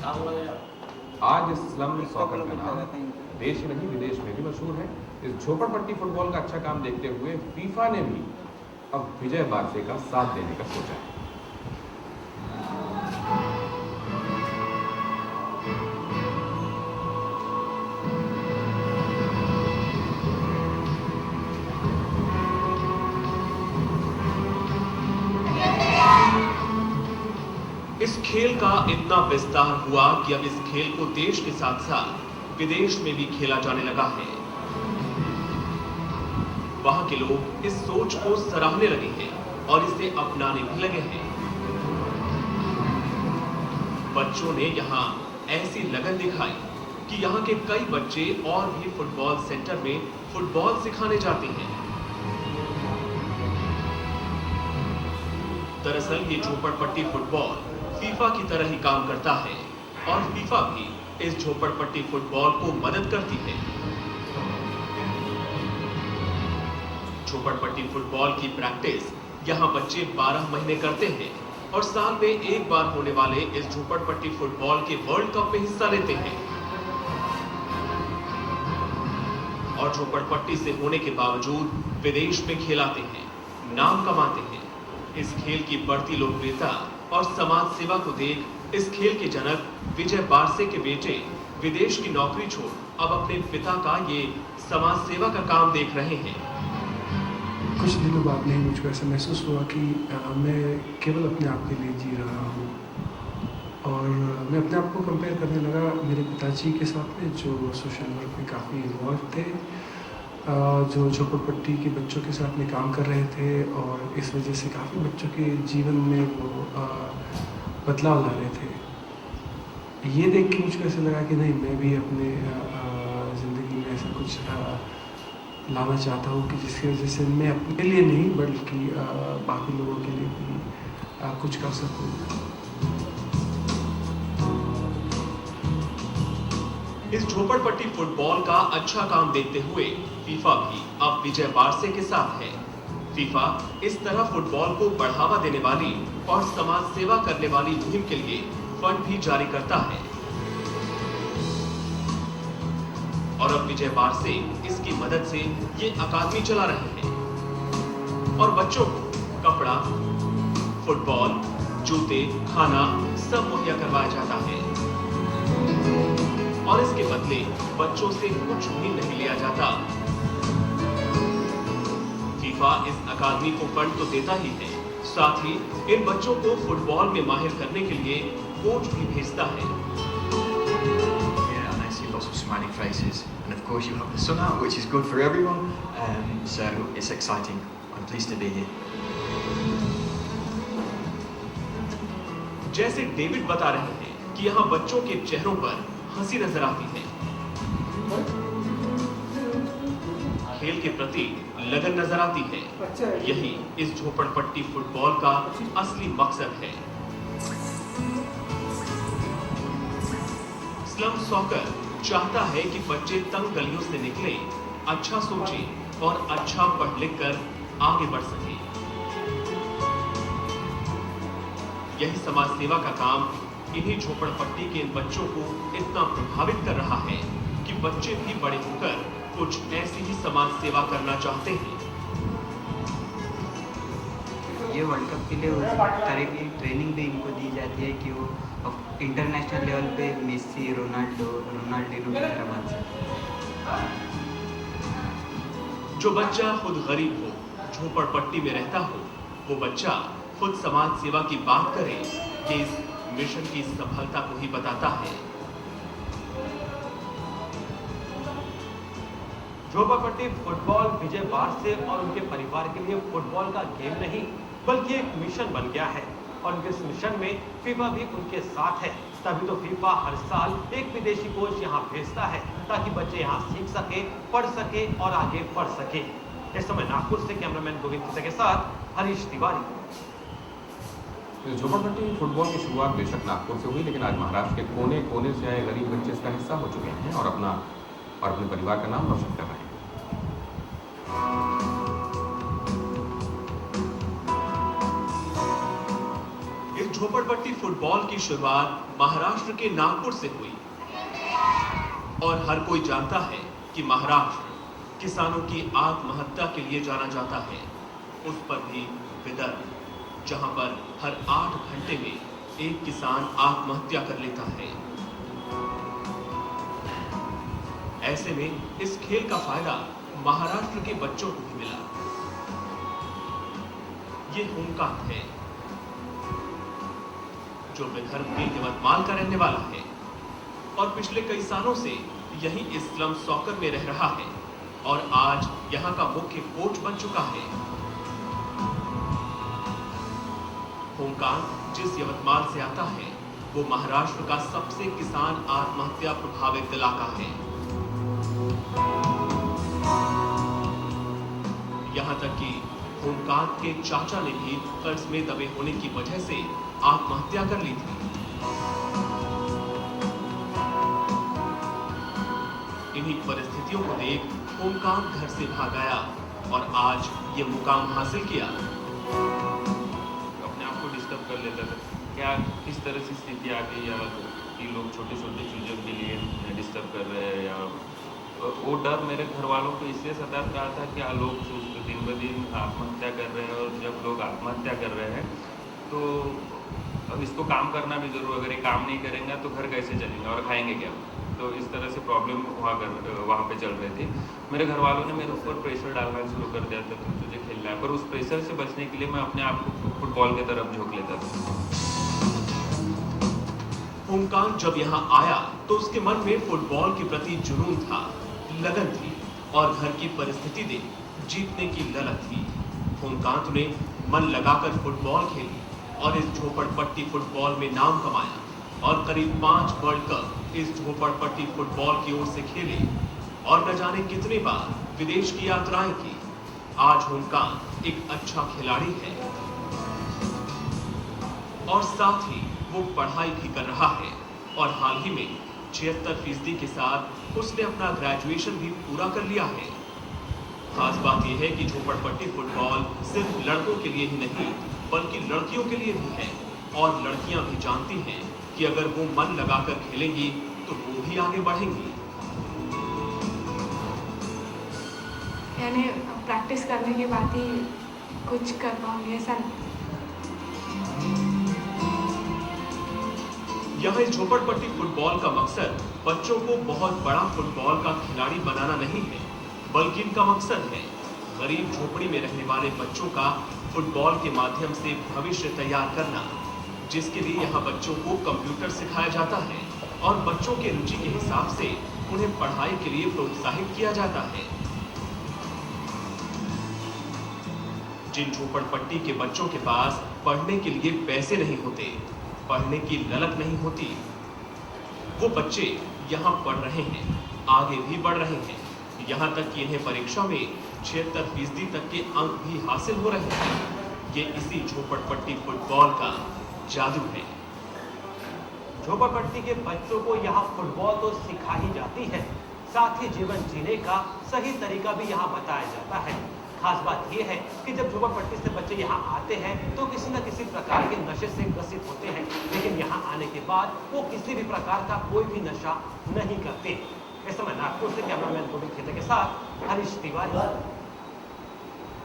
आज इस slum soccer का नाम देश ही नहीं विदेश में भी मशहूर है। इस झोपड़पट्टी फुटबॉल का अच्छा काम देखते हुए फीफा ने भी अब विजय बारसे का साथ देने का सोचा है। इस खेल का इतना विस्तार हुआ कि अब इस खेल को देश के साथ साथ विदेश में भी खेला जाने लगा है। वहां के लोग इस सोच को सराहने लगे हैं और इसे अपनाने भी लगे हैं। बच्चों ने यहां ऐसी लगन दिखाई कि यहां के कई बच्चे और भी फुटबॉल सेंटर में फुटबॉल सिखाने जाते हैं। दरअसल ये झोपड़पट्टी फुटबॉल फीफा की तरह ही काम करता है और फीफा भी इस झोपड़पट्टी फुटबॉल को मदद करती है। झोपड़पट्टी फुटबॉल की प्रैक्टिस यहां बच्चे 12 महीने करते हैं और साल में एक बार होने वाले इस झोपड़पट्टी फुटबॉल के वर्ल्ड कप में हिस्सा लेते हैं। और झोपड़पट्टी से होने के बावजूद विदेश में खेलाते हैं, नाम कमाते हैं। इस खेल की बढ़ती लोकप्रियता और समाज सेवा को देख इस खेल के जनक विजय बारसे के बेटे विदेश की नौकरी छोड़ अब अपने पिता का ये समाज सेवा का काम देख रहे हैं। कुछ दिनों बाद में मुझको ऐसा महसूस हुआ कि मैं केवल अपने आप के लिए जी रहा हूँ और मैं अपने आप को कंपेयर करने लगा मेरे पिताजी के साथ में, जो सोशल वर्क में काफ़ी इन्वॉल्व थे, जो झोपड़पट्टी के बच्चों के साथ में काम कर रहे थे और इस वजह से काफ़ी बच्चों के जीवन में वो बदलाव ला रहे थे। ये देख के मुझको ऐसा लगा कि नहीं, मैं भी अपने ज़िंदगी में ऐसा कुछ लाना चाहता हूँ कि जिसकी वजह से मैं अपने लिए नहीं बल्कि बाकी लोगों के लिए भी कुछ कर सकूँ। इस झोपड़पट्टी फुटबॉल का अच्छा काम देखते हुए फीफा भी अब विजय बारसे के साथ है। फीफा इस तरह फुटबॉल को बढ़ावा देने वाली और समाज सेवा करने वाली मुहिम के लिए फंड भी जारी करता है और अब विजय बारसे इसकी मदद से ये अकादमी चला रहे हैं और बच्चों को कपड़ा, फुटबॉल, जूते, खाना सब मुहैया करवाया जाता है और इसके बदले बच्चों से कुछ भी नहीं लिया जाता। फीफा इस अकादमी को फंड तो देता ही है, साथ ही इन बच्चों को फुटबॉल में माहिर करने के लिए कोच भी भेजता है। Lots of smiling faces, and of course you have the sun out, which is good for everyone. So it's exciting. I'm pleased to be here. जैसे डेविड बता रहे हैं कि यहाँ बच्चों के चेहरों पर हंसी नजर आती है, खेल के प्रति लगन नजर आती है। यही इस झोपड़पट्टी फुटबॉल का असली मकसद है। स्लम सॉकर चाहता है कि बच्चे तंग गलियों से निकले, अच्छा सोचें और अच्छा पढ़ लिख कर आगे बढ़ सकें। यही समाज सेवा का काम इन्हीं झोपड़पट्टी के इन बच्चों को इतना प्रभावित कर रहा है कि बच्चे भी बड़े होकर कुछ ऐसी ही समाज सेवा करना चाहते हैं। ये वर्ल्ड कप के लिए उस तरह की ट्रेनिंग भी इनको दी जाती है कि वो इंटरनेशनल लेवल पे मेसी, रोनाल्डिनो की तरह बन सके। जो बच्चा खुद गरीब हो, झोपड़पट्टी में रहता हो, वो बच्चा खुद समाज सेवा की बात करे, ये इस मिशन की सफलता को ही बताता है। झोपड़पट्टी फुटबॉल विजय बारसे और उनके परिवार के लिए फुटबॉल का गेम नहीं बल्कि एक मिशन बन गया है और उनके इस मिशन में फीफा भी उनके साथ है। तभी तो फीफा हर साल एक विदेशी कोच यहाँ भेजता है ताकि बच्चे यहाँ सीख सके, पढ़ सके और आगे बढ़ सके। इस समय नागपुर से कैमरामैन गोविंद के साथ हरीश तिवारी। झोपड़पट्टी फुटबॉल की शुरुआत बेशक नागपुर से हुई, लेकिन आज महाराष्ट्र के कोने कोने से आए गरीब बच्चे इसका हिस्सा हो चुके हैं और अपने परिवार का नाम रोशन कर रहे हैं। झोपड़पट्टी फुटबॉल की शुरुआत महाराष्ट्र के नागपुर से हुई और हर कोई जानता है कि महाराष्ट्र किसानों की आत्महत्या के लिए जाना जाता है, उस पर भी विदर्भ, जहां पर हर 8 घंटे में एक किसान आत्महत्या कर लेता है। ऐसे में इस खेल का फायदा महाराष्ट्र के बच्चों को भी मिला। ये होमकांत है जो विदर्भ के यवतमाल का रहने वाला है और पिछले कई सालों से यही इस स्लम सॉकर में रह रहा है और आज यहां का मुख्य कोच बन चुका है। होमकांत जिस यवतमाल से आता है वो महाराष्ट्र का सबसे किसान आत्महत्या प्रभावित इलाका है। यहां तक कि होमकांत के चाचा ने भी कर्ज में दबे होने की वजह से आत्महत्या कर ली थी। इन्हीं परिस्थितियों को देख होमकांत घर से भाग आया और आज ये मुकाम हासिल किया। अपने आप को डिस्टर्ब कर लेता था, क्या किस तरह से स्थिति आ गई या कि लोग छोटे छोटे चीज़ों के लिए डिस्टर्ब कर रहे हैं, या वो डर मेरे घर वालों को इसलिए सता रहा था कि लोग दिन ब दिन आत्महत्या कर रहे हैं और जब लोग आत्महत्या कर रहे हैं तो अब इसको काम करना भी जरूर, अगर ये काम नहीं करेंगे तो घर कैसे चलेंगे और खाएंगे क्या। तो इस तरह से प्रॉब्लम वहाँ पे चल रही थी। मेरे घर वालों ने मेरे ऊपर प्रेशर डालना शुरू कर दिया था कि तुझे खेलना है, पर उस प्रेशर से बचने के लिए मैं अपने आप को फुटबॉल की तरफ झोंक लेता था। होमकांत जब यहाँ आया तो उसके मन में फुटबॉल के प्रति जुनून था, लगन थी और घर की परिस्थिति देख जीतने की ललक थी। होमकांत ने मन लगाकर फुटबॉल खेली और इस झोपड़पट्टी फुटबॉल में नाम कमाया और करीब 5 वर्ल्ड कप इस झोपड़पट्टी फुटबॉल की ओर से खेले और न जाने कितने बार विदेश की यात्राएं की। आज होमकांत एक अच्छा खिलाड़ी है और साथ ही वो पढ़ाई भी कर रहा है और हाल ही में 76% के साथ उसने अपना ग्रेजुएशन भी पूरा कर लिया है। खास बात यह है कि झोपड़पट्टी फुटबॉल सिर्फ लड़कों के लिए ही नहीं बल्कि लड़कियों के लिए भी है और लड़कियां भी जानती हैं कि अगर वो मन लगाकर खेलेंगी तो वो भी आगे बढ़ेंगी। यानी प्रैक्टिस करने के बाद ही कुछ कर पाऊंगी ऐसा नहीं। यहाँ इस झोपड़पट्टी फुटबॉल का मकसद बच्चों को बहुत बड़ा फुटबॉल का खिलाड़ी बनाना नहीं है, बल्कि इनका मकसद है गरीब झोपड़ी में रहने वाले बच्चों का फुटबॉल के माध्यम से भविष्य तैयार करना, जिसके लिए यहाँ बच्चों को कंप्यूटर सिखाया जाता है और बच्चों के रुचि के हिसाब से उन्हें पढ़ाई के लिए प्रोत्साहित किया जाता है। जिन झोपड़पट्टी के बच्चों के पास पढ़ने के लिए पैसे नहीं होते, पढ़ने की ललक नहीं होती, वो बच्चे यहाँ पढ़ रहे हैं, आगे भी बढ़ रहे हैं, यहाँ तक कि इन्हें परीक्षा में 76% तक के अंक भी हासिल हो रहे हैं। ये इसी झोपड़पट्टी फुटबॉल का जादू है। झोपड़पट्टी के बच्चों को यहाँ फुटबॉल तो सिखा ही जाती है, साथ ही जीवन जीने का सही तरीका भी यहाँ बताया जाता है। खास बात यह है कि जब झोपड़पट्टी से बच्चे यहाँ आते हैं तो किसी न किसी प्रकार के नशे से ग्रसित होते हैं, लेकिन यहाँ आने के बाद वो किसी भी प्रकार का कोई भी नशा नहीं करते। इस समय नागपुर से कैमरामैन गोविंद खेते के साथ हरीश तिवारी।